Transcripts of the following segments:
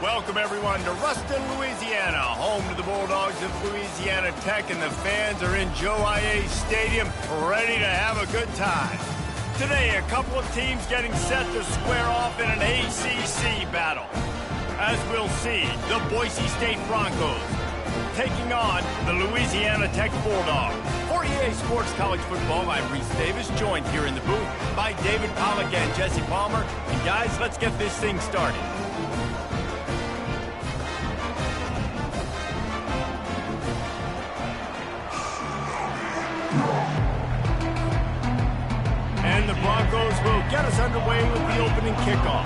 Welcome, everyone, to Ruston, Louisiana, home to the Bulldogs of Louisiana Tech, and the fans are in Joe IA Stadium, ready to have a good time. Today, a couple of teams getting set to square off in an ACC battle. As we'll see, the Boise State Broncos taking on the Louisiana Tech Bulldogs. For EA Sports College Football, I'm Reese Davis, joined here in the booth by David Pollack and Jesse Palmer. And guys, let's get this thing started. And the Broncos will get us underway with the opening kickoff.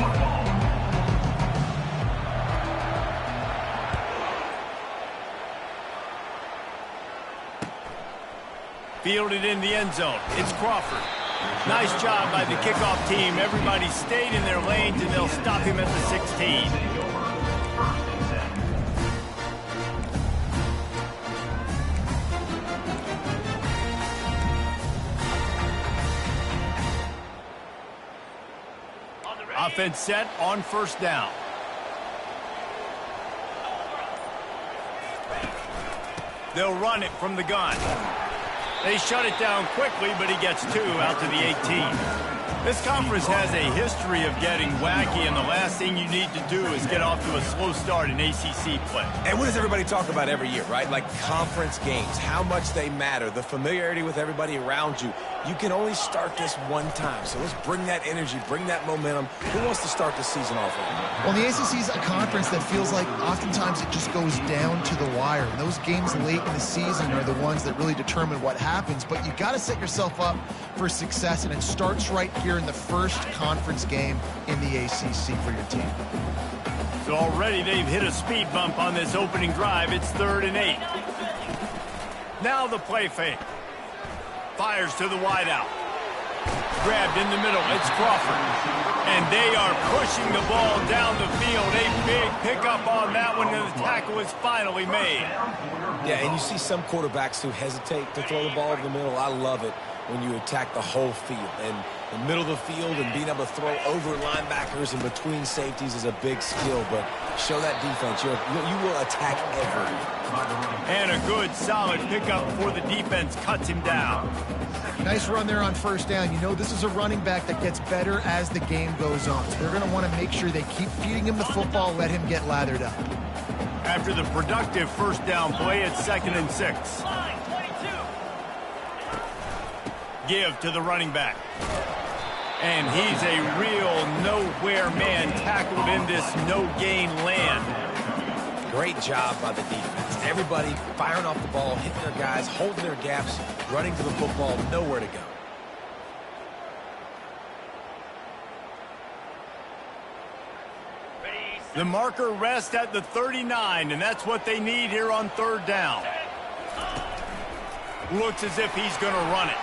Fielded in the end zone. It's Crawford. Nice job by the kickoff team. Everybody stayed in their lanes, and they'll stop him at the 16. Offense set on first down. They'll run it from the gun. They shut it down quickly, but he gets two out to the 18. This conference has a history of getting wacky, and the last thing you need to do is get off to a slow start in ACC play. And what does everybody talk about every year, right? Like conference games, how much they matter, the familiarity with everybody around you. You can only start this one time, so let's bring that energy, bring that momentum. Who wants to start the season off with? Well, the ACC is a conference that feels like oftentimes it just goes down to the wire. And those games late in the season are the ones that really determine what happens. But you got to set yourself up for success, and it starts right here in the first conference game in the ACC for your team. So already they've hit a speed bump on this opening drive. It's 3rd and 8. Now the play fake. Fires to the wideout. Grabbed in the middle. It's Crawford. And they are pushing the ball down the field. A big pickup on that one, and the tackle is finally made. Yeah, and you see some quarterbacks who hesitate to throw the ball over the middle. I love it when you attack the whole field. And the middle of the field and being able to throw over linebackers and between safeties is a big skill. But show that defense. You will attack everything. And a good, solid pickup before the defense cuts him down. Nice run there on first down. You know, this is a running back that gets better as the game goes on. So they're going to want to make sure they keep feeding him the football, let him get lathered up. After the productive first down play, it's 2nd and 6. Give to the running back. And he's a real nowhere man, tackled in this no-gain land. Great job by the defense. Everybody firing off the ball, hitting their guys, holding their gaps, running to the football, nowhere to go. The marker rests at the 39, and that's what they need here on 3rd down. Looks as if he's going to run it.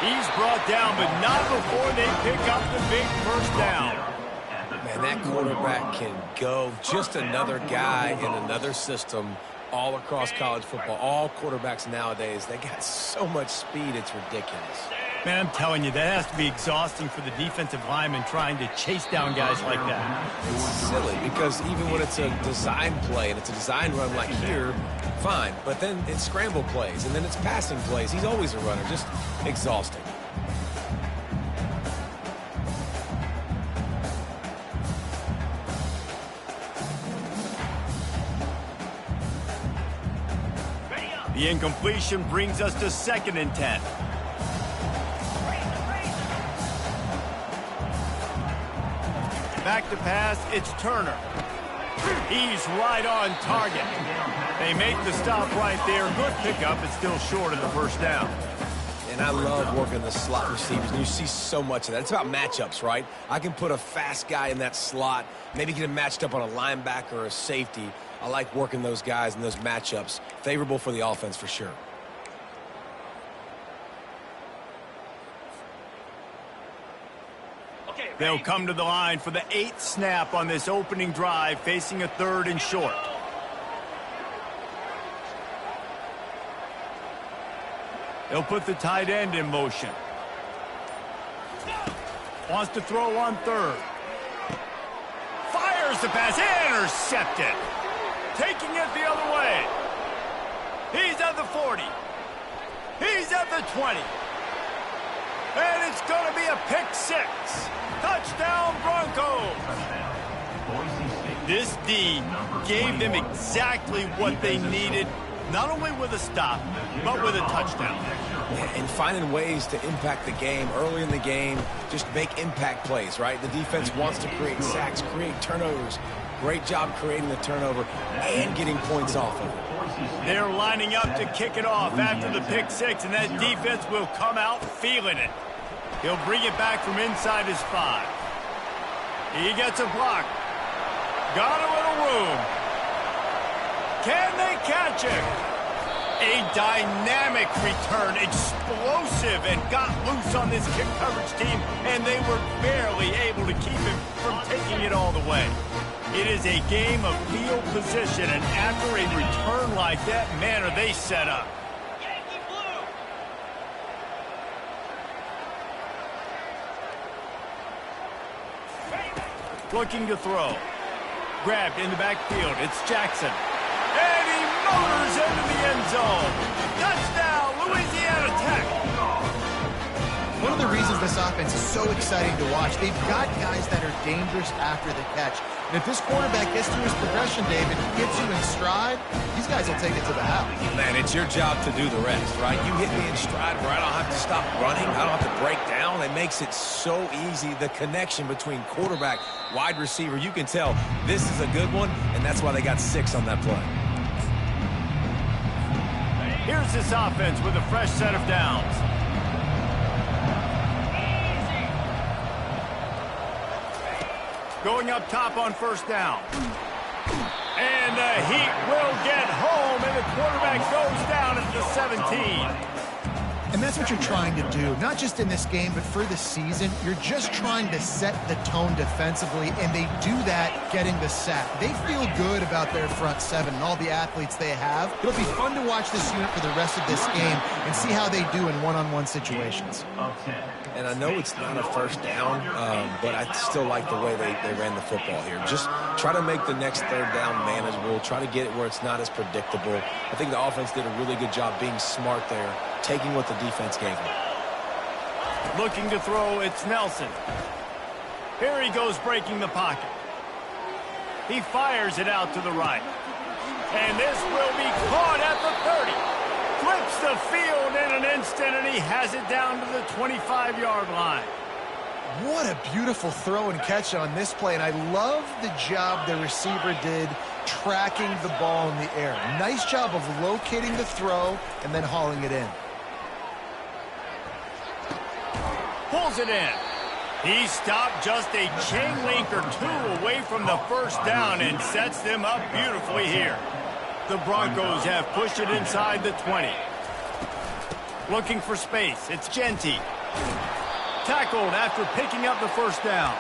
He's brought down, but not before they pick up the big first down. Man, that quarterback can go. Just another guy in another system all across college football. All quarterbacks nowadays, they got so much speed, it's ridiculous. Man, I'm telling you, that has to be exhausting for the defensive lineman trying to chase down guys like that. It's silly because even when it's a design play and it's a design run like here, fine. But then it's scramble plays and then it's passing plays. He's always a runner. Just exhausting. The incompletion brings us to 2nd and 10. Back to pass, it's Turner. He's right on target. They make the stop right there. Good pickup, it's still short of the first down. And I love working the slot receivers, and you see so much of that. It's about matchups, right? I can put a fast guy in that slot, maybe get him matched up on a linebacker or a safety. I like working those guys in those matchups. Favorable for the offense for sure. They'll come to the line for the 8th snap on this opening drive, facing a 3rd and short. They'll put the tight end in motion. Wants to throw on 3rd. Throws the pass, intercepted. Taking it the other way. He's at the 40. He's at the 20. And it's going to be a pick six. Touchdown, Broncos. This D gave them exactly what they needed, not only with a stop, but with a touchdown. And finding ways to impact the game early in the game, just make impact plays, right? The defense wants to create sacks, create turnovers. Great job creating the turnover and getting points off of it. They're lining up to kick it off after the pick six, and that defense will come out feeling it. He'll bring it back from inside his 5. He gets a block. Got a little room. Can they catch him? A dynamic return, explosive, and got loose on this kick coverage team, and they were barely able to keep him from taking it all the way. It is a game of field position, and after a return like that, man, are they set up. Looking to throw. Grabbed in the backfield. It's Jackson. And he motors into the end zone. Touchdown, Louisiana Tech. One of the reasons this offense is so exciting to watch, they've got guys that are dangerous after the catch. And if this quarterback gets through his progression, David, gets you in stride, these guys will take it to the house. Man, it's your job to do the rest, right? You hit me in stride where I don't have to stop running. I don't have to break down. It makes it so easy. The connection between quarterback, wide receiver, you can tell this is a good one, and that's why they got 6 on that play. Here's this offense with a fresh set of downs. Going up top on first down. And the heat will get home, and the quarterback goes down at the 17. And that's what you're trying to do, not just in this game, but for the season. You're just trying to set the tone defensively, and they do that getting the sack. They feel good about their front 7 and all the athletes they have. It'll be fun to watch this unit for the rest of this game and see how they do in one-on-one situations. And I know it's not a first down, but I still like the way they ran the football here. Just try to make the next third down manageable. Try to get it where it's not as predictable. I think the offense did a really good job being smart there, taking what the defense gave him. Looking to throw, it's Nelson. Here he goes breaking the pocket. He fires it out to the right. And this will be caught at the 30. Flips the field in an instant, and he has it down to the 25-yard line. What a beautiful throw and catch on this play, and I love the job the receiver did tracking the ball in the air. Nice job of locating the throw and then hauling it in. Pulls it in. He stopped just a chain link or 2 away from the first down and sets them up beautifully here. The Broncos have pushed it inside the 20. Looking for space. It's Genty. Tackled after picking up the first down.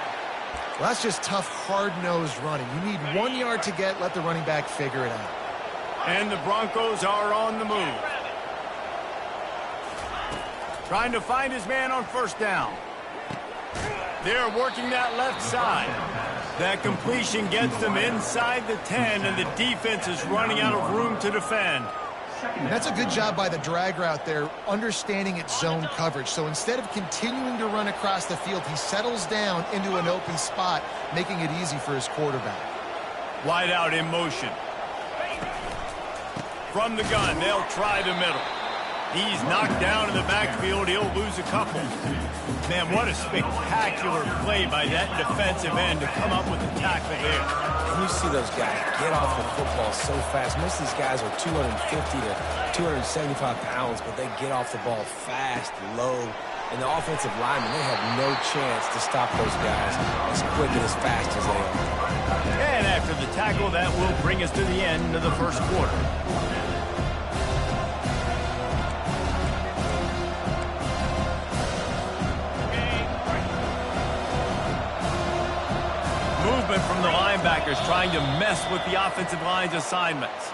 Well, that's just tough, hard-nosed running. You need 1 yard to get, let the running back figure it out. And the Broncos are on the move. Trying to find his man on first down. They're working that left side. That completion gets them inside the 10, and the defense is running out of room to defend. And that's a good job by the drag route there, understanding its zone coverage. So instead of continuing to run across the field, he settles down into an open spot, making it easy for his quarterback. Wide out in motion. From the gun, they'll try the middle. He's knocked down in the backfield. He'll lose a couple. Man, what a spectacular play by that defensive end to come up with the tackle there. And you see those guys get off the football so fast. Most of these guys are 250 to 275 pounds, but they get off the ball fast, low. And the offensive linemen, they have no chance to stop those guys as quick and as fast as they are. And after the tackle, that will bring us to the end of the first quarter. Movement from the linebackers trying to mess with the offensive line's assignments.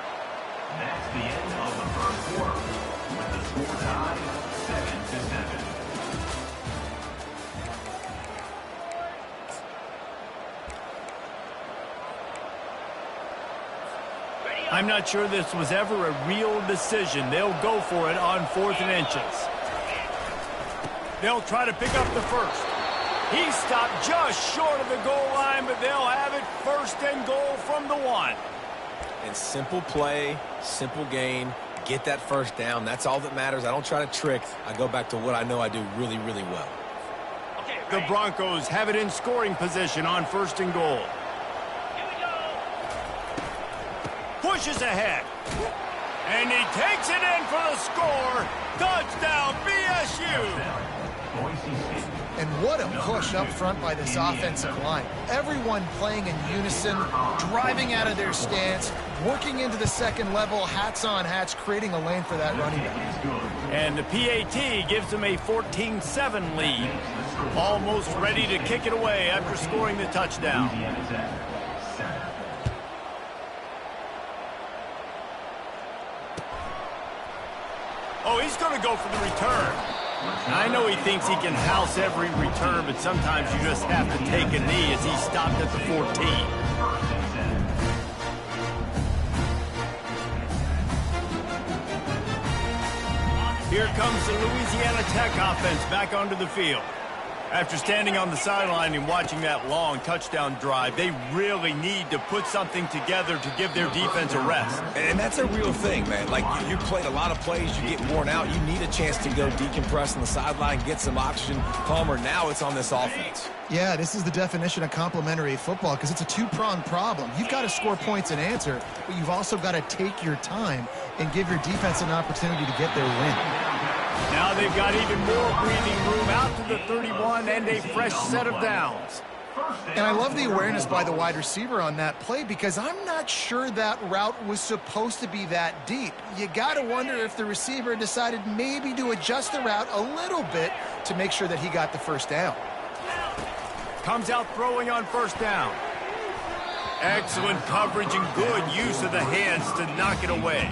That's the end of the first quarter with the score tied 7-7. I'm not sure this was ever a real decision. They'll go for it on 4th and inches. They'll try to pick up the first. He stopped just short of the goal line, but they'll have it 1st and goal from the 1. And simple play, simple gain. Get that first down. That's all that matters. I don't try to trick. I go back to what I know I do really, really well. The Broncos have it in scoring position on 1st and goal. Pushes ahead. And he takes it in for the score. Touchdown, BSU. And what a push up front by this offensive line. Everyone playing in unison, driving out of their stance, working into the second level, hats on hats, creating a lane for that running back. And the PAT gives them a 14-7 lead. Almost ready to kick it away after scoring the touchdown. Oh, he's going to go for the return. I know he thinks he can house every return, but sometimes you just have to take a knee as he stopped at the 14. Here comes the Louisiana Tech offense back onto the field. After standing on the sideline and watching that long touchdown drive, they really need to put something together to give their defense a rest. And that's a real thing, man. Like, you played a lot of plays, you get worn out, you need a chance to go decompress on the sideline, get some oxygen. Palmer, now it's on this offense. Yeah, this is the definition of complementary football because it's a two-pronged problem. You've got to score points and answer, but you've also got to take your time and give your defense an opportunity to get their win. Now they've got even more breathing room out to the 31 and a fresh set of downs. And I love the awareness by the wide receiver on that play because I'm not sure that route was supposed to be that deep. You got to wonder if the receiver decided maybe to adjust the route a little bit to make sure that he got the first down. Comes out throwing on 1st down. Excellent coverage and good use of the hands to knock it away.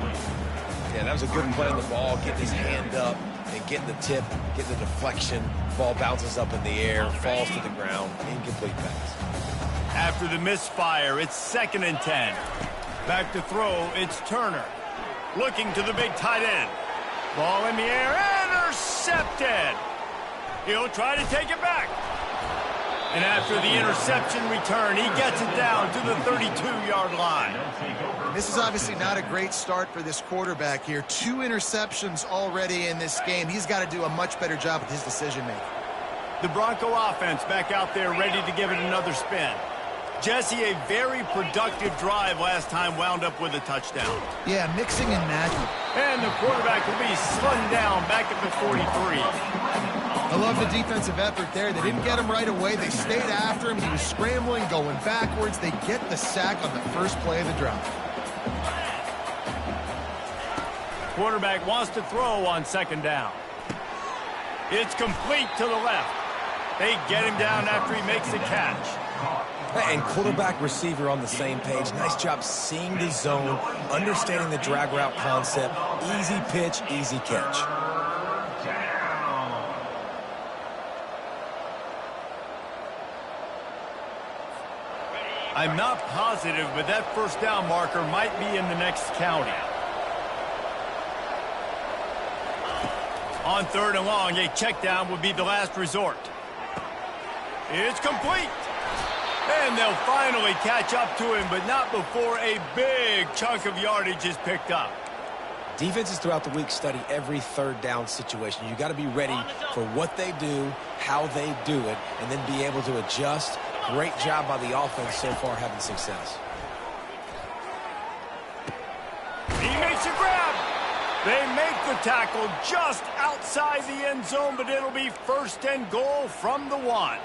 Yeah, that was a good play on the ball, getting his hand up and getting the tip, getting the deflection. Ball bounces up in the air, falls to the ground, incomplete pass. After the misfire, it's 2nd and 10. Back to throw, it's Turner. Looking to the big tight end. Ball in the air, intercepted. He'll try to take it back. And after the interception return, he gets it down to the 32-yard line. This is obviously not a great start for this quarterback here. 2 interceptions already in this game. He's got to do a much better job with his decision-making. The Bronco offense back out there ready to give it another spin. Jesse, a very productive drive last time wound up with a touchdown. Yeah, mixing and matching. And the quarterback will be slung down back at the 43. I love the defensive effort there. They didn't get him right away. They stayed after him. He was scrambling, going backwards. They get the sack on the first play of the drive. Quarterback wants to throw on 2nd down. It's complete to the left. They get him down after he makes the catch. And quarterback receiver on the same page. Nice job seeing the zone, understanding the drag route concept. Easy pitch, easy catch. I'm not positive, but that 1st down marker might be in the next county. On 3rd and long, a check down would be the last resort. It's complete. And they'll finally catch up to him, but not before a big chunk of yardage is picked up. Defenses throughout the week study every 3rd down situation. You got to be ready for what they do, how they do it, and then be able to adjust. Great job by the offense so far having success. He makes a grab. They make the tackle just outside the end zone, but it'll be 1st and goal from the 1.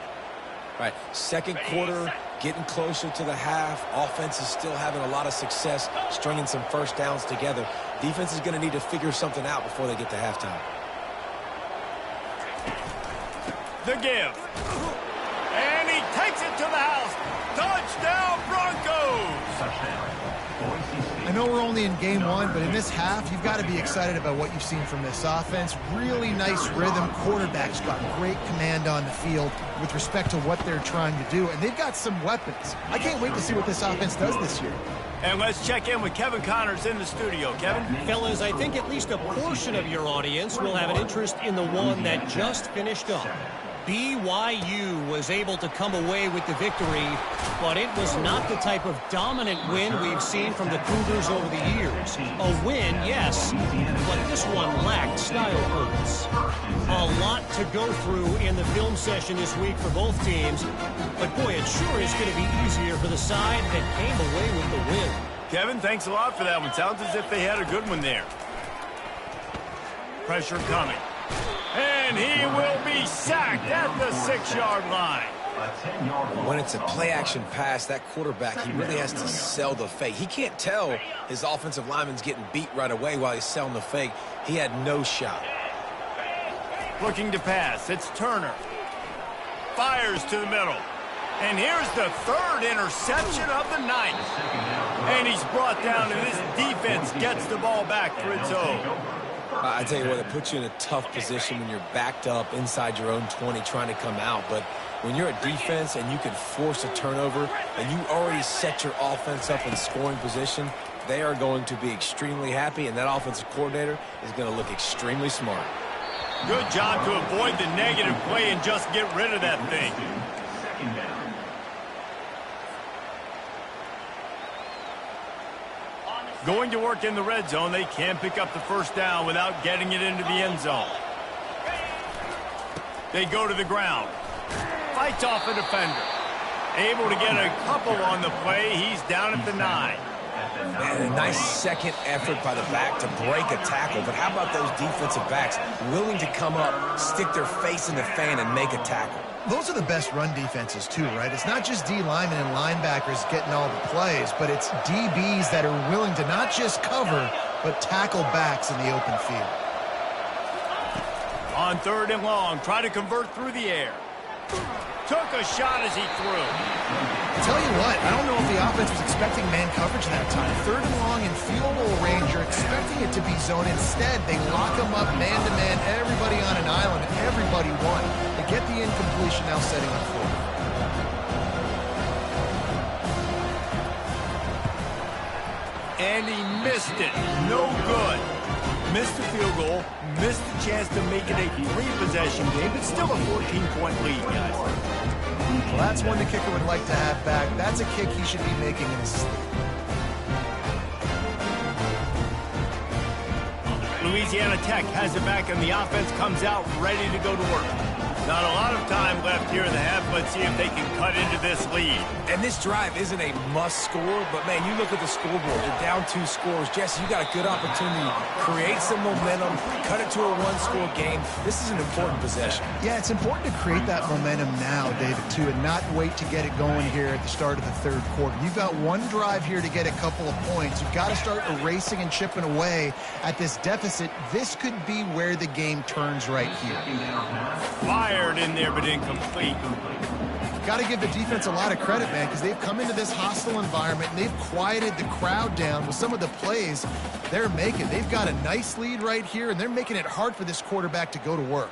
Right, 2nd quarter, getting closer to the half. Offense is still having a lot of success stringing some 1st downs together. Defense is going to need to figure something out before they get to halftime. The give. And he takes it to the house. Touchdown, Broncos! I know we're only in game one, but in this half, you've got to be excited about what you've seen from this offense. Really nice rhythm. Quarterback's got great command on the field with respect to what they're trying to do, and they've got some weapons. I can't wait to see what this offense does this year. And let's check in with Kevin Connors in the studio. Kevin? Fellas, I think at least a portion of your audience will have an interest in the one that just finished up. BYU was able to come away with the victory, but it was not the type of dominant win we've seen from the Cougars over the years. A win, yes, but this one lacked style points. A lot to go through in the film session this week for both teams, but boy, it sure is going to be easier for the side that came away with the win. Kevin, thanks a lot for that one. Sounds as if they had a good one there. Pressure coming. And he will be sacked at the 6-yard line. When it's a play-action pass, that quarterback, he really has to sell the fake. He can't tell his offensive lineman's getting beat right away while he's selling the fake. He had no shot. Looking to pass. It's Turner. Fires to the middle. And here's the third interception of the night. And he's brought down, and this defense gets the ball back for its own. I tell you what, it puts you in a tough position when you're backed up inside your own 20 trying to come out. But when you're a defense and you can force a turnover and you already set your offense up in scoring position, they are going to be extremely happy, and that offensive coordinator is going to look extremely smart. Good job to avoid the negative play and just get rid of that thing. Going to work in the red zone, they can't pick up the first down without getting it into the end zone. They go to the ground. Fights off a defender. Able to get a couple on the play. He's down at the 9. Man, a nice second effort by the back to break a tackle. But how about those defensive backs willing to come up, stick their face in the fan, and make a tackle? Those are the best run defenses, too, right? It's not just D linemen and linebackers getting all the plays, but it's DBs that are willing to not just cover, but tackle backs in the open field. On 3rd and long, try to convert through the air. Took a shot as he threw. I tell you what, I don't know if the offense was expecting man coverage that time. 3rd and long in field goal range, you're expecting it to be zone. Instead, they lock them up man-to-man, everybody on an island, and everybody won. They get the incompletion, now setting up 4th. And he missed it. No good. Missed the field goal, missed the chance to make it a 3-possession game, but still a 14-point lead, guys. Well, that's one the kicker would like to have back. That's a kick he should be making in his sleep. Louisiana Tech has it back, and the offense comes out ready to go to work. Not a lot of time left here in the half. Let's see if they can cut into this lead. And this drive isn't a must score, but, man, you look at the scoreboard. They're down 2 scores. Jesse, you got a good opportunity. Create some momentum. Cut it to a 1-score game. This is an important possession. Yeah, it's important to create that momentum now, David, too, and not wait to get it going here at the start of the 3rd quarter. You've got one drive here to get a couple of points. You've got to start erasing and chipping away at this deficit. This could be where the game turns right here. Fired in there, but incomplete. Got to give the defense a lot of credit, man, because they've come into this hostile environment and they've quieted the crowd down with some of the plays they're making. They've got a nice lead right here, and they're making it hard for this quarterback to go to work.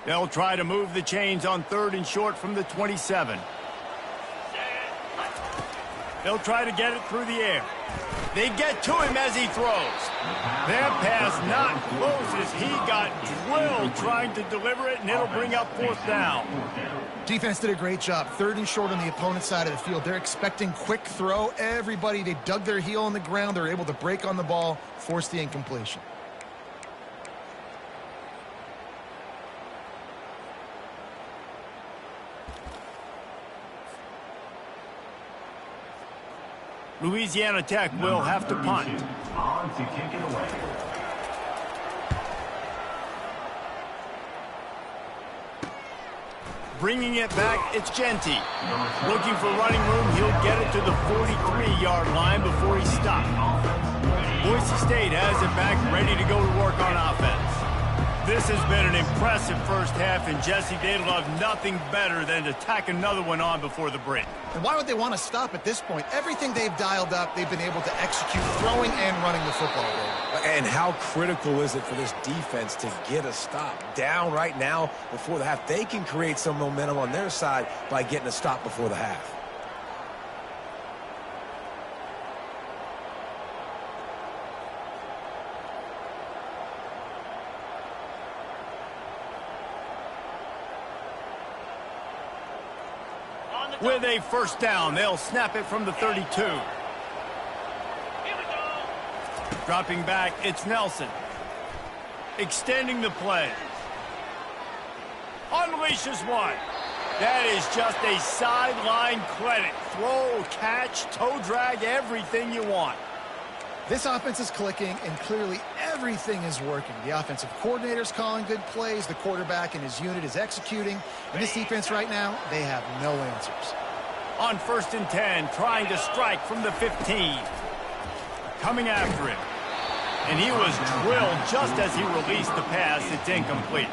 They'll try to move the chains on 3rd and short from the 27. They'll try to get it through the air. They get to him as he throws. That pass not close as he got drilled trying to deliver it, and it'll bring up 4th down. Defense did a great job. 3rd and short on the opponent's side of the field. They're expecting quick throw. Everybody, they dug their heel on the ground. They're able to break on the ball, force the incompletion. Louisiana Tech will have to punt. On to kick it away. Bringing it back, it's Genty. Looking for running room, he'll get it to the 43-yard line before he's stopped. Boise State has it back, ready to go to work on offense. This has been an impressive first half, and Jesse, they'd love nothing better than to tack another one on before the break. And why would they want to stop at this point? Everything they've dialed up, they've been able to execute, throwing and running the football. And how critical is it for this defense to get a stop? Down right now before the half. They can create some momentum on their side by getting a stop before the half. With a first down, they'll snap it from the 32. Dropping back, it's Nelson. Extending the play. Unleashes one. That is just a sideline credit. Throw, catch, toe drag, everything you want. This offense is clicking, and clearly everything is working. The offensive coordinator's calling good plays. The quarterback and his unit is executing. And this defense right now, they have no answers. On 1st and 10, trying to strike from the 15. Coming after him. And he was drilled just as he released the pass. It's incomplete.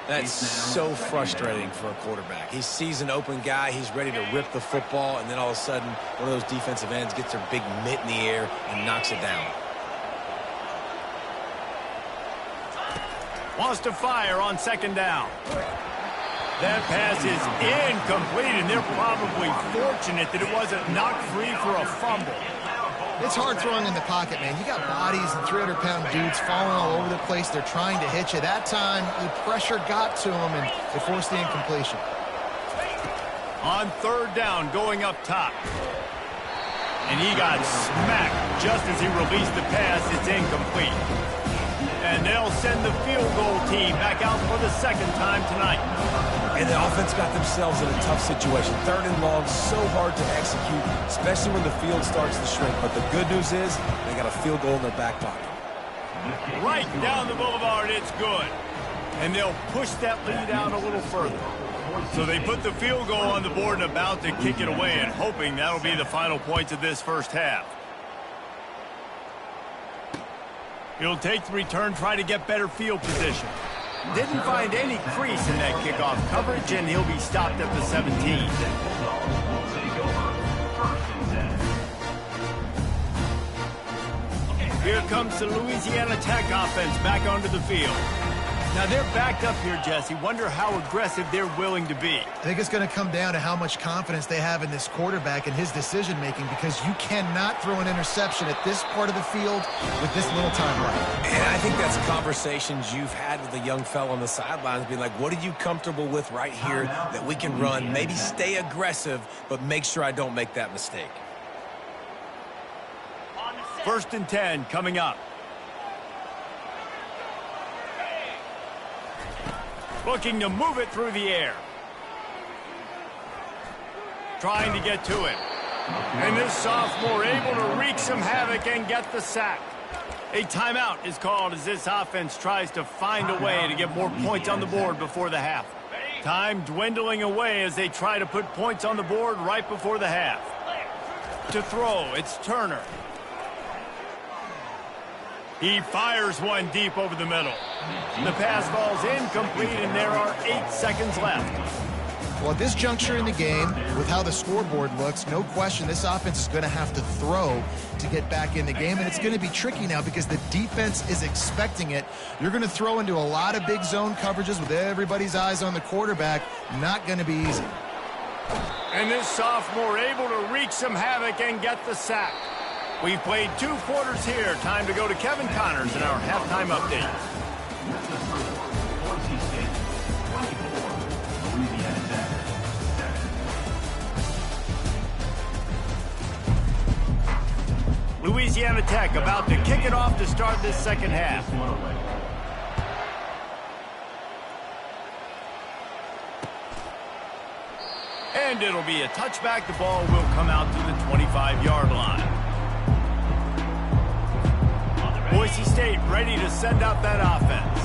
That's so frustrating for a quarterback. He sees an open guy, he's ready to rip the football, and then all of a sudden, one of those defensive ends gets their big mitt in the air and knocks it down. Wants to fire on 2nd down. That pass is incomplete, and they're probably fortunate that it wasn't knocked free for a fumble. It's hard throwing in the pocket, man. You got bodies and 300-pound dudes falling all over the place. They're trying to hit you. That time, the pressure got to him, and it forced the incompletion. On 3rd down, going up top. And he got smacked just as he released the pass. It's incomplete. And they'll send the field goal team back out for the 2nd time tonight. And the offense got themselves in a tough situation. 3rd and long, so hard to execute, especially when the field starts to shrink. But the good news is they got a field goal in their back pocket. Right down the boulevard, it's good. And they'll push that lead out a little further. So they put the field goal on the board and about to kick it away, and hoping that'll be the final points of this first half. He'll take the return, try to get better field position. Didn't find any crease in that kickoff coverage, and he'll be stopped at the 17. Here comes the Louisiana Tech offense back onto the field. Now they're backed up here, Jesse. Wonder how aggressive they're willing to be. I think it's going to come down to how much confidence they have in this quarterback and his decision-making, because you cannot throw an interception at this part of the field with this little time left. And I think that's conversations you've had with a young fellow on the sidelines, being like, what are you comfortable with right here that we can run? Maybe stay aggressive, but make sure I don't make that mistake. 1st and 10 coming up. Looking to move it through the air. Trying to get to it. And this sophomore able to wreak some havoc and get the sack. A timeout is called as this offense tries to find a way to get more points on the board before the half. Time dwindling away as they try to put points on the board right before the half. To throw, it's Turner. He fires one deep over the middle. The pass falls incomplete, and there are 8 seconds left. Well, at this juncture in the game, with how the scoreboard looks, no question this offense is going to have to throw to get back in the game, and it's going to be tricky now because the defense is expecting it. You're going to throw into a lot of big zone coverages with everybody's eyes on the quarterback. Not going to be easy. And this sophomore able to wreak some havoc and get the sack. We've played 2 quarters here. Time to go to Kevin Connors in our halftime update. Boise State, 24, Louisiana Tech, 7. Louisiana Tech about to kick it off to start this second half. And it'll be a touchback. The ball will come out to the 25-yard line. Boise State ready to send out that offense.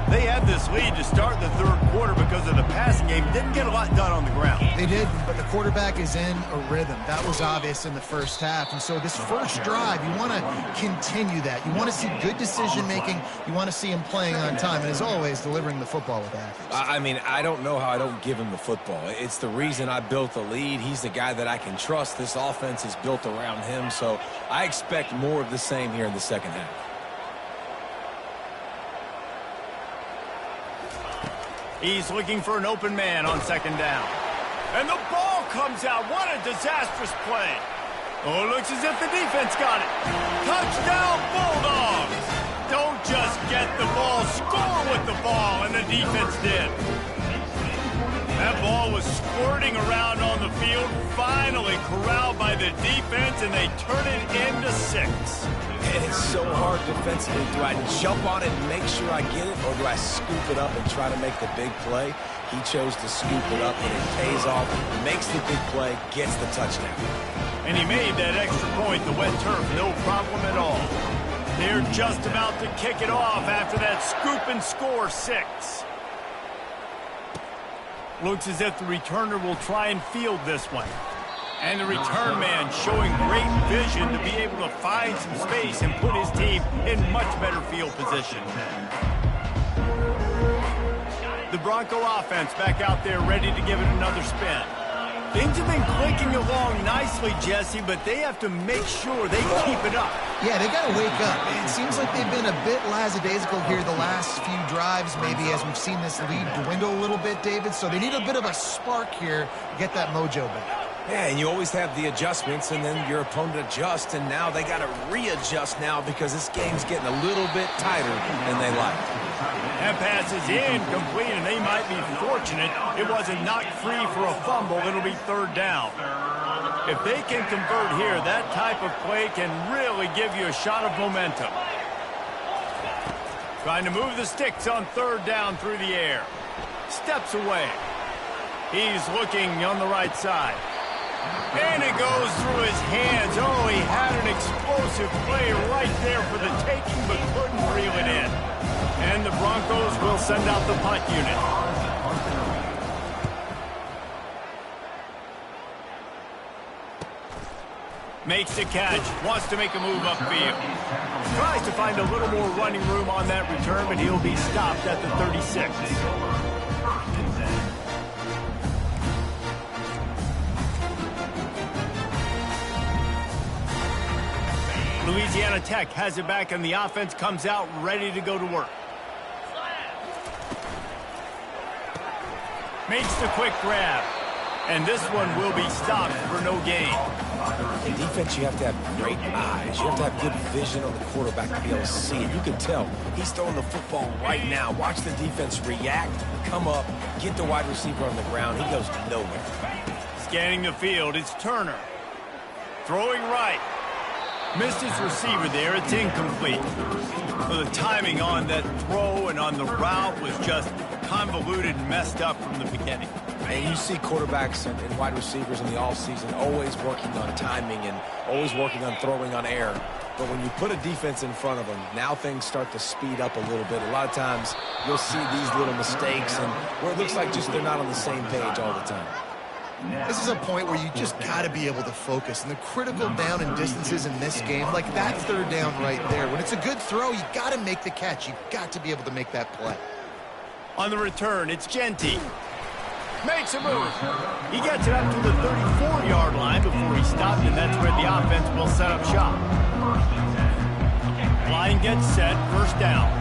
They had this lead to start the third quarter because of the passing game. Didn't get a lot done on the ground. They did, but the quarterback is in a rhythm. That was obvious in the first half. And so this first drive, you want to continue that. You want to see good decision-making. You want to see him playing on time. And as always, delivering the football with accuracy. I mean, I don't know how I don't give him the football. It's the reason I built the lead. He's the guy that I can trust. This offense is built around him. So I expect more of the same here in the second half. He's looking for an open man on second down. And the ball comes out. What a disastrous play. Oh, it looks as if the defense got it. Touchdown, Bulldogs. Don't just get the ball, score with the ball, and the defense did. That ball was squirting around on the field, finally corralled by the defense, and they turn it into 6. And it's so hard defensively. Do I jump on it and make sure I get it, or do I scoop it up and try to make the big play? He chose to scoop it up, and it pays off, makes the big play, gets the touchdown. And he made that extra point, the wet turf, no problem at all. They're just about to kick it off after that scoop and score 6. Looks as if the returner will try and field this one. And the return man showing great vision to be able to find some space and put his team in much better field position. The Bronco offense back out there ready to give it another spin. Things have been clicking along nicely, Jesse, but they have to make sure they keep it up. Yeah, they got to wake up. It seems like they've been a bit lackadaisical here the last few drives, maybe as we've seen this lead dwindle a little bit, David. So they need a bit of a spark here to get that mojo back. Yeah, and you always have the adjustments, and then your opponent adjusts, and now they got to readjust now because this game's getting a little bit tighter than they like. That pass is incomplete, and they might be fortunate it wasn't knocked free for a fumble. It'll be third down. If they can convert here, that type of play can really give you a shot of momentum. Trying to move the sticks on third down through the air. Steps away. He's looking on the right side. And it goes through his hands. Oh, he had an explosive play right there for the taking, but couldn't reel it in. And the Broncos will send out the punt unit. Makes the catch, wants to make a move upfield. Tries to find a little more running room on that return, but he'll be stopped at the 36. Louisiana Tech has it back, and the offense comes out ready to go to work. Makes the quick grab. And this one will be stopped for no gain. In defense, you have to have great eyes. You have to have good vision on the quarterback to be able to see it. You can tell he's throwing the football right now. Watch the defense react, come up, get the wide receiver on the ground. He goes nowhere. Scanning the field, it's Turner. Throwing right. Missed his receiver there. It's incomplete. So the timing on that throw and on the route was just convoluted and messed up from the beginning. And you see quarterbacks and wide receivers in the offseason always working on timing and always working on throwing on air. But when you put a defense in front of them, now things start to speed up a little bit. A lot of times you'll see these little mistakes and where it looks like just they're not on the same page all the time. This is a point where you just got to be able to focus. And the critical down and distances in this game, like that third down right there, when it's a good throw, you got to make the catch. You've got to be able to make that play. On the return, it's Genty. Makes a move. He gets it up to the 34-yard line before he stopped, and that's where the offense will set up shop. Line gets set, first down.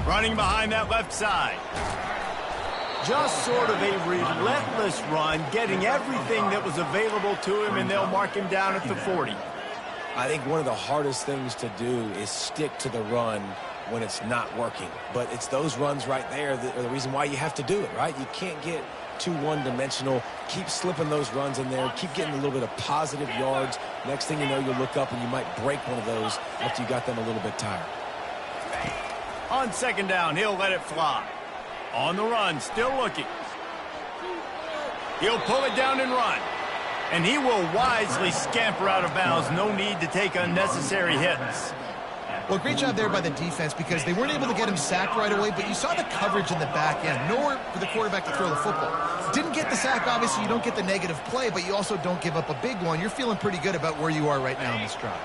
Running behind that left side. Just sort of a relentless run, getting everything that was available to him, and they'll mark him down at the 40. I think one of the hardest things to do is stick to the run when it's not working. But it's those runs right there that are the reason why you have to do it, right? You can't get too one-dimensional. Keep slipping those runs in there. Keep getting a little bit of positive yards. Next thing you know, you'll look up and you might break one of those after you got them a little bit tired. On second down, he'll let it fly. On the run, still looking. He'll pull it down and run. And he will wisely scamper out of bounds. No need to take unnecessary hits. Well, great job there by the defense because they weren't able to get him sacked right away, but you saw the coverage in the back end. Nowhere for the quarterback to throw the football. Didn't get the sack, obviously. You don't get the negative play, but you also don't give up a big one. You're feeling pretty good about where you are right now in this drive.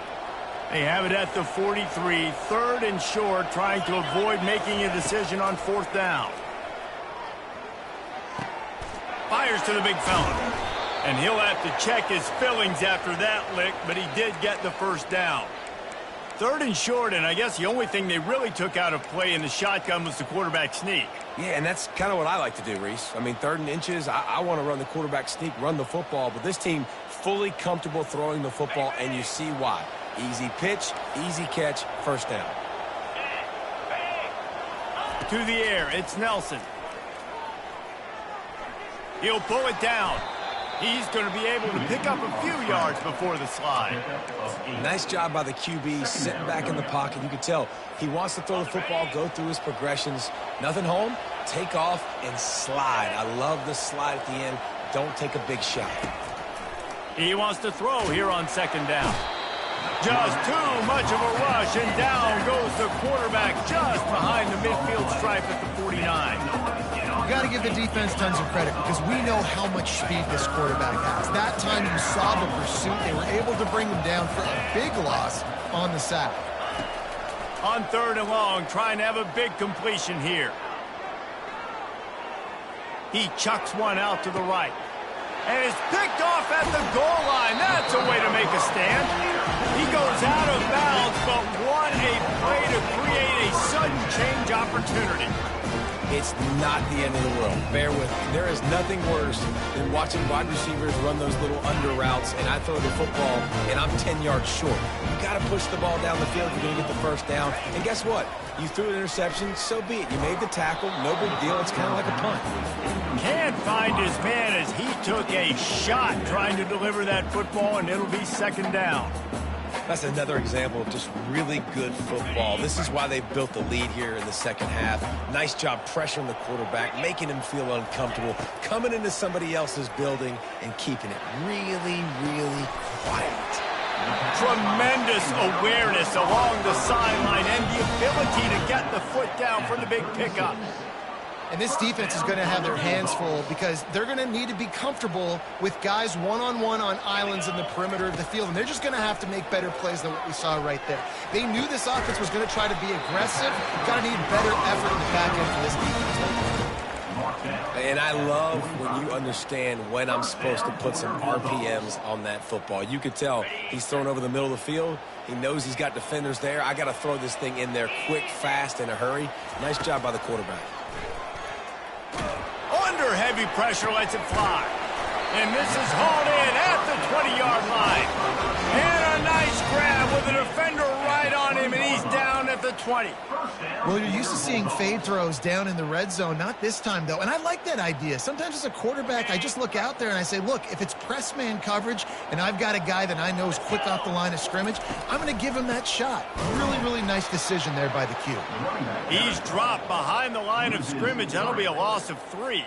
They have it at the 43, third and short, trying to avoid making a decision on fourth down. Fires to the big fella. And he'll have to check his fillings after that lick, but he did get the first down. Third and short, and I guess the only thing they really took out of play in the shotgun was the quarterback sneak. Yeah, and that's kind of what I like to do, Reese. I mean, 3rd and inches, I want to run the quarterback sneak, run the football, but this team fully comfortable throwing the football, and you see why. Easy pitch, easy catch, first down. To the air, it's Nelson. He'll pull it down. He's going to be able to pick up a few yards before the slide. Nice job by the QB, sitting back in the pocket. You can tell he wants to throw the football, go through his progressions. Nothing home, take off, and slide. I love the slide at the end. Don't take a big shot. He wants to throw here on second down. Just too much of a rush, and down goes the quarterback just behind the midfield stripe at the 49. You got to give the defense tons of credit because we know how much speed this quarterback has. That time you saw the pursuit. They were able to bring him down for a big loss on the sack. On third and long, trying to have a big completion here. He chucks one out to the right. And is picked off at the goal line. That's a way to make a stand. He goes out of bounds, but what a play to create a sudden change opportunity. It's not the end of the world. Bear with me. There is nothing worse than watching wide receivers run those little under routes, and I throw the football, and I'm 10 yards short. You got to push the ball down the field if you're going to get the first down. And guess what? You threw an interception, so be it. You made the tackle, no big deal. It's kind of like a punt. Can't find his man as he took a shot trying to deliver that football, and it'll be second down. That's another example of just really good football. This is why they built the lead here in the second half. Nice job pressuring the quarterback, making him feel uncomfortable, coming into somebody else's building and keeping it really, really quiet. Tremendous awareness along the sideline and the ability to get the foot down for the big pickup. And this defense is going to have their hands full because they're going to need to be comfortable with guys one-on-one on islands in the perimeter of the field. And they're just going to have to make better plays than what we saw right there. They knew this offense was going to try to be aggressive. Got to need better effort in the back end for this defense. And I love when you understand when I'm supposed to put some RPMs on that football. You could tell he's thrown over the middle of the field. He knows he's got defenders there. I got to throw this thing in there quick, fast, in a hurry. Nice job by the quarterback. Under heavy pressure, lets it fly. And this is hauled in at the 20-yard line. And a nice grab with a defender right on him, and he's down at the 20. Well, you're used to seeing fade throws down in the red zone. Not this time, though. And I like that idea. Sometimes as a quarterback, I just look out there and I say, look, if it's press man coverage and I've got a guy that I know is quick off the line of scrimmage, I'm going to give him that shot. Really, really nice decision there by the Q. He's dropped behind the line of scrimmage. That'll be a loss of 3.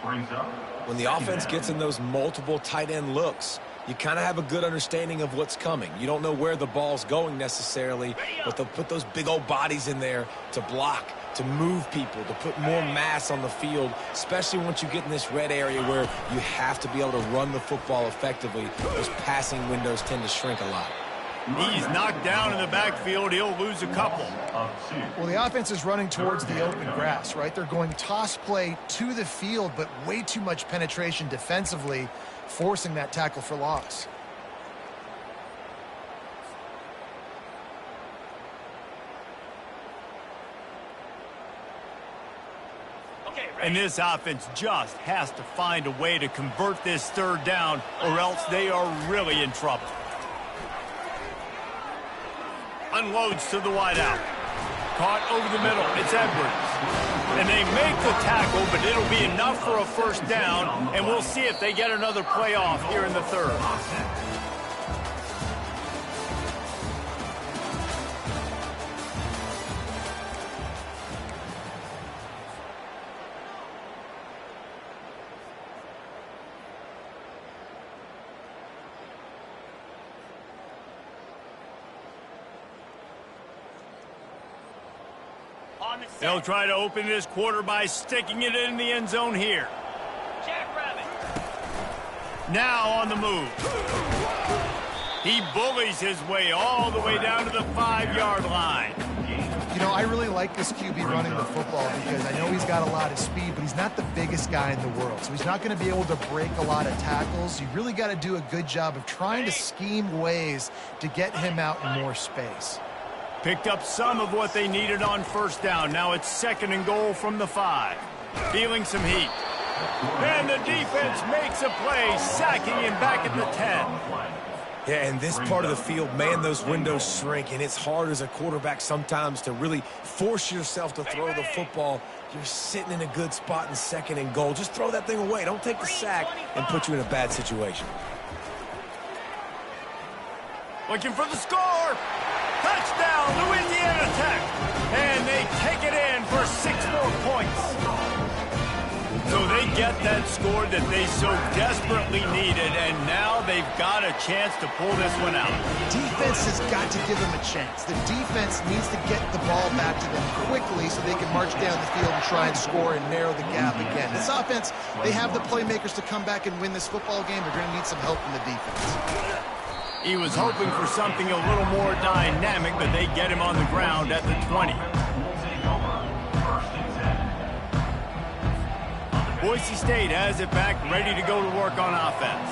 When the offense gets in those multiple tight end looks, you kind of have a good understanding of what's coming. You don't know where the ball's going necessarily, but they'll put those big old bodies in there to block, to move people, to put more mass on the field, especially once you get in this red area where you have to be able to run the football effectively. Those passing windows tend to shrink a lot. He's knocked down in the backfield. He'll lose a couple. Well, the offense is running towards the open grass, right? They're going toss play to the field, but way too much penetration defensively, forcing that tackle for loss. And this offense just has to find a way to convert this third down, or else they are really in trouble. Unloads to the wideout. Caught over the middle. It's Edwards. And they make the tackle, but it'll be enough for a first down, and we'll see if they get another play off here in the third. They'll try to open this quarter by sticking it in the end zone here. Now on the move. He bullies his way all the way down to the 5-yard line. You know, I really like this QB running the football because I know he's got a lot of speed, but he's not the biggest guy in the world. So he's not going to be able to break a lot of tackles. You really got to do a good job of trying to scheme ways to get him out in more space. Picked up some of what they needed on first down. Now it's 2nd and goal from the 5. Feeling some heat. And the defense makes a play, sacking him back at the 10. Yeah, in this part of the field, man, those windows shrink, and it's hard as a quarterback sometimes to really force yourself to throw the football. You're sitting in a good spot in 2nd and goal. Just throw that thing away. Don't take the sack and put you in a bad situation. Looking for the score. Touchdown, Louisiana Tech. And they take it in for 6 more points. So they get that score that they so desperately needed, and now they've got a chance to pull this one out. Defense has got to give them a chance. The defense needs to get the ball back to them quickly so they can march down the field and try and score and narrow the gap again. This offense, they have the playmakers to come back and win this football game. They're going to need some help from the defense. He was hoping for something a little more dynamic, but they get him on the ground at the 20. Boise State has it back, ready to go to work on offense.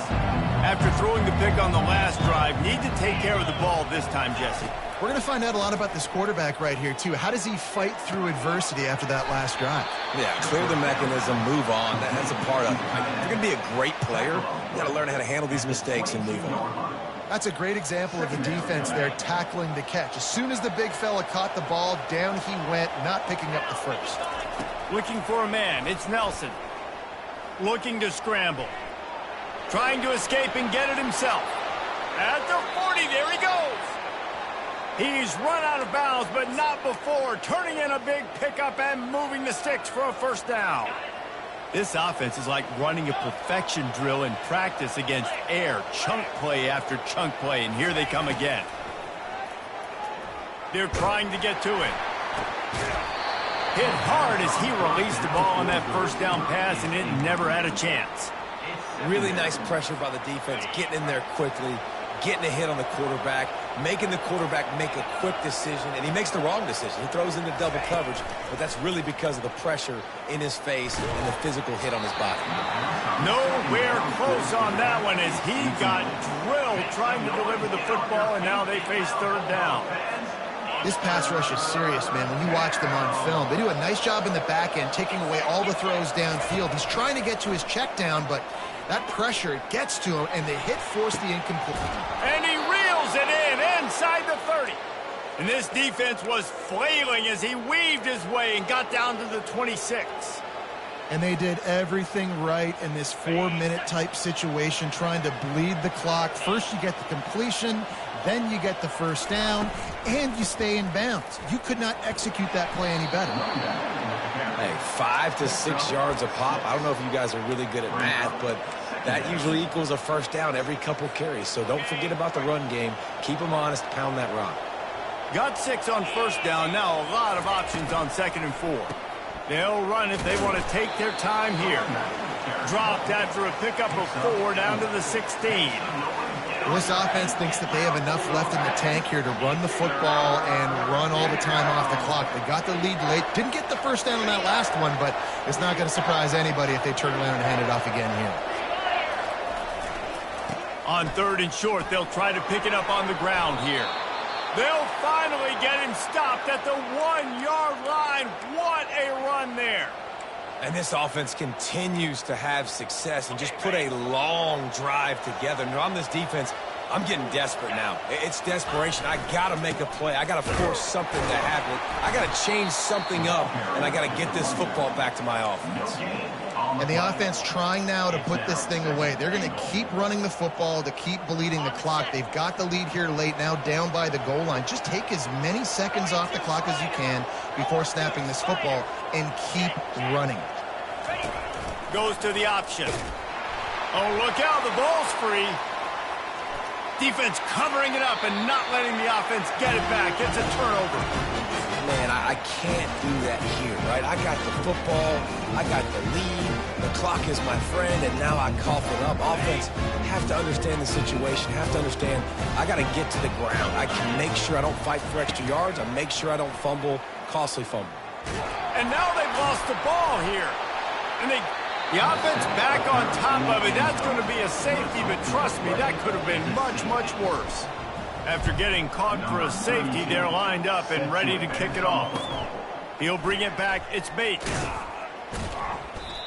After throwing the pick on the last drive, need to take care of the ball this time, Jesse. We're going to find out a lot about this quarterback right here, too. How does he fight through adversity after that last drive? Yeah, clear the mechanism, move on. That's a part of it. If you're going to be a great player, you got to learn how to handle these mistakes and move on. That's a great example of the defense there tackling the catch. As soon as the big fella caught the ball, down he went, not picking up the first. Looking for a man. It's Nelson. Looking to scramble. Trying to escape and get it himself. At the 40, there he goes. He's run out of bounds, but not before. Turning in a big pickup and moving the sticks for a first down. This offense is like running a perfection drill in practice against air. Chunk play after chunk play, and here they come again. They're trying to get to it. Hit hard as he released the ball on that first down pass, and it never had a chance. Really nice pressure by the defense, getting in there quickly, getting a hit on the quarterback, making the quarterback make a quick decision, and he makes the wrong decision. He throws into double coverage, but that's really because of the pressure in his face and the physical hit on his body. Nowhere close on that one as he got drilled trying to deliver the football, and now they face 3rd down. This pass rush is serious, man. When you watch them on film, they do a nice job in the back end, taking away all the throws downfield. He's trying to get to his check down, but that pressure gets to him, and the hit forced the incomplete. And he reels it in inside the 30. And this defense was flailing as he weaved his way and got down to the 26. And they did everything right in this 4-minute type situation, trying to bleed the clock. First you get the completion, then you get the first down, and you stay in bounds. You could not execute that play any better. Hey, 5 to 6 yards a pop. I don't know if you guys are really good at math, but that usually equals a first down every couple carries. So don't forget about the run game. Keep them honest, pound that rock. Got 6 on first down. Now a lot of options on 2nd and 4. They'll run if they want to take their time here. Dropped after a pickup of 4 down to the 16. Well, this offense thinks that they have enough left in the tank here to run the football and run all the time off the clock. They got the lead late. Didn't get the first down on that last one, but it's not going to surprise anybody if they turn around and hand it off again here. On 3rd and short, they'll try to pick it up on the ground here. They'll finally get him stopped at the 1-yard line. What a run there. And this offense continues to have success and just put a long drive together. And on this defense, I'm getting desperate now. It's desperation. I got to make a play. I got to force something to happen. I got to change something up, and I got to get this football back to my offense. And the offense trying now to put this thing away. They're going to keep running the football to keep bleeding the clock. They've got the lead here late, now down by the goal line. Just take as many seconds off the clock as you can before snapping this football and keep running. Goes to the option. Oh, look out, the ball's free. Defense covering it up and not letting the offense get it back. It's a turnover. man, I can't do that here, right? I got the football, I got the lead, the clock is my friend, and now I cough it up. Offense, have to understand the situation, have to understand I got to get to the ground. I can make sure I don't fight for extra yards. I make sure I don't fumble, costly fumble. And now they've lost the ball here. And the offense back on top of it. That's going to be a safety, but trust me, that could have been much, much worse. After getting caught for a safety, they're lined up and ready to kick it off. He'll bring it back. It's Bates.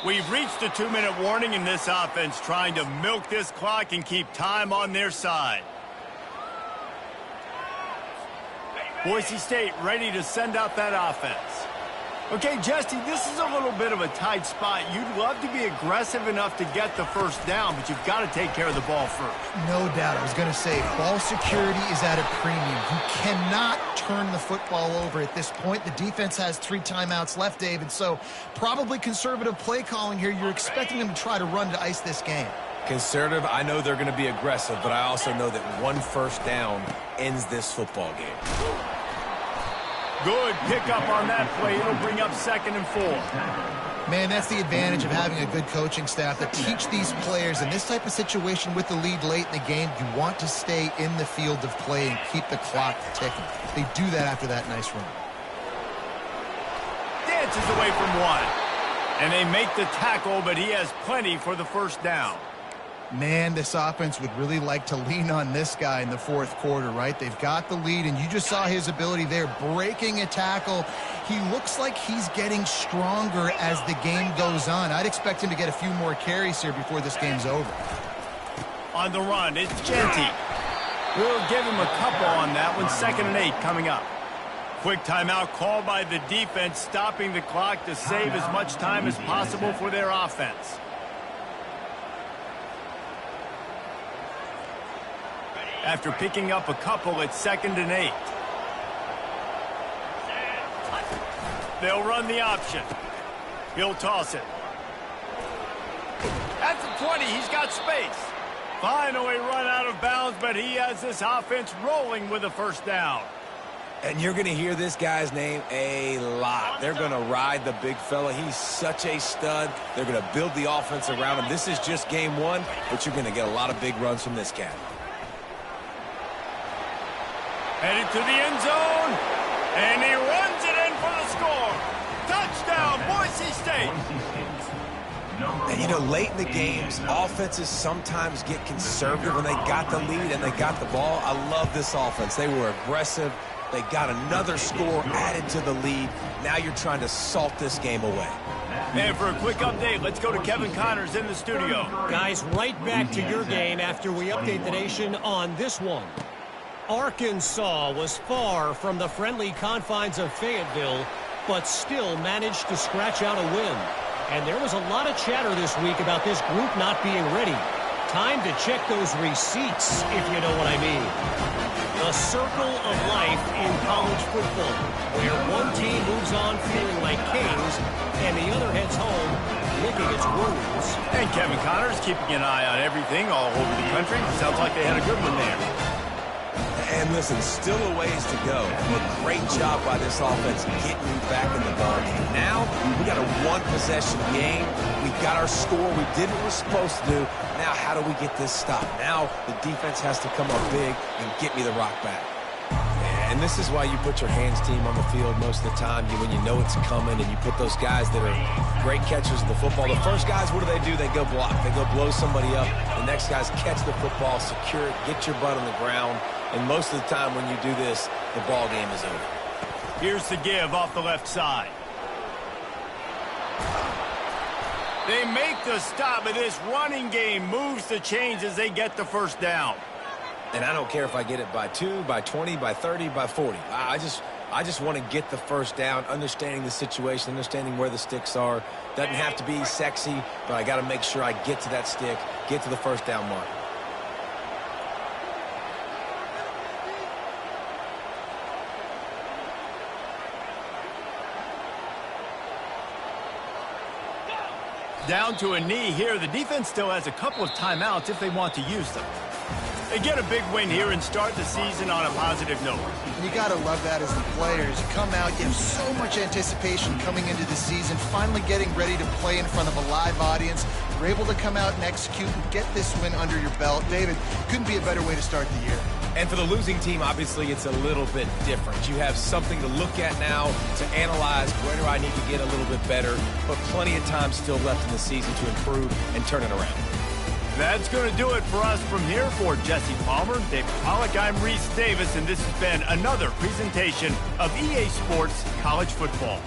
We've reached a 2-minute warning in this offense, trying to milk this clock and keep time on their side. Boise State ready to send out that offense. Okay, Jesse, this is a little bit of a tight spot. You'd love to be aggressive enough to get the first down, but you've got to take care of the ball first. No doubt. I was going to say, ball security is at a premium. You cannot turn the football over at this point. The defense has 3 timeouts left, David, so probably conservative play calling here. You're expecting them to try to run to ice this game. Conservative, I know they're going to be aggressive, but I also know that 1 first down ends this football game. Good pickup on that play. It'll bring up 2nd and 4. Man, that's the advantage of having a good coaching staff that teach these players in this type of situation with the lead late in the game. You want to stay in the field of play and keep the clock ticking. They do that after that nice run. Dances away from 1. And they make the tackle, but he has plenty for the first down. Man, this offense would really like to lean on this guy in the 4th quarter, right? They've got the lead, and you just saw his ability there, breaking a tackle. He looks like he's getting stronger as the game goes on. I'd expect him to get a few more carries here before this game's over. On the run, it's Genty. We'll give him a couple on that one. 2nd and 8 coming up. Quick timeout called by the defense, stopping the clock to save as much time as possible for their offense. After picking up a couple, it's 2nd and 8. They'll run the option. He'll toss it. At the 20, he's got space. Finally run out of bounds, but he has this offense rolling with a first down. And you're going to hear this guy's name a lot. They're going to ride the big fella. He's such a stud. They're going to build the offense around him. This is just game 1, but you're going to get a lot of big runs from this cat. Headed to the end zone, and he runs it in for the score. Touchdown, Boise State. And, you know, late in the games, offenses sometimes get conservative when they got the lead and they got the ball. I love this offense. They were aggressive. They got another score added to the lead. Now you're trying to salt this game away. And for a quick update, let's go to Kevin Connors in the studio. Guys, right back to your game after we update the nation on this one. Arkansas was far from the friendly confines of Fayetteville, but still managed to scratch out a win. And there was a lot of chatter this week about this group not being ready. Time to check those receipts, if you know what I mean. The circle of life in college football, where one team moves on feeling like kings, and the other heads home licking its wounds. And Kevin Connors keeping an eye on everything all over the country. Sounds like they had a good one there. And listen, still a ways to go. But great job by this offense getting you back in the ball game. Now, we got a 1-possession game. We got our score. We did what we're supposed to do. Now, how do we get this stopped? Now, the defense has to come up big and get me the rock back. And this is why you put your hands team on the field most of the time, when you know it's coming, and you put those guys that are great catchers of the football. The first guys, what do? They go block. They go blow somebody up. The next guys catch the football, secure it, get your butt on the ground. And most of the time when you do this, the ball game is over. Here's the give off the left side. They make the stop, but this running game moves the chains as they get the first down. And I don't care if I get it by 2, by 20, by 30, by 40. I just want to get the first down, understanding the situation, understanding where the sticks are. Doesn't have to be sexy, but I got to make sure I get to that stick, get to the first down mark. Down to a knee here. The defense still has a couple of timeouts if they want to use them. They get a big win here and start the season on a positive note. You got to love that as the players. You come out, you have so much anticipation coming into the season, finally getting ready to play in front of a live audience. You're able to come out and execute and get this win under your belt. David, couldn't be a better way to start the year. And for the losing team, obviously, it's a little bit different. You have something to look at now, to analyze where do I need to get a little bit better, but plenty of time still left in the season to improve and turn it around. That's going to do it for us from here. For Jesse Palmer, David Pollack, I'm Reese Davis, and this has been another presentation of EA Sports College Football.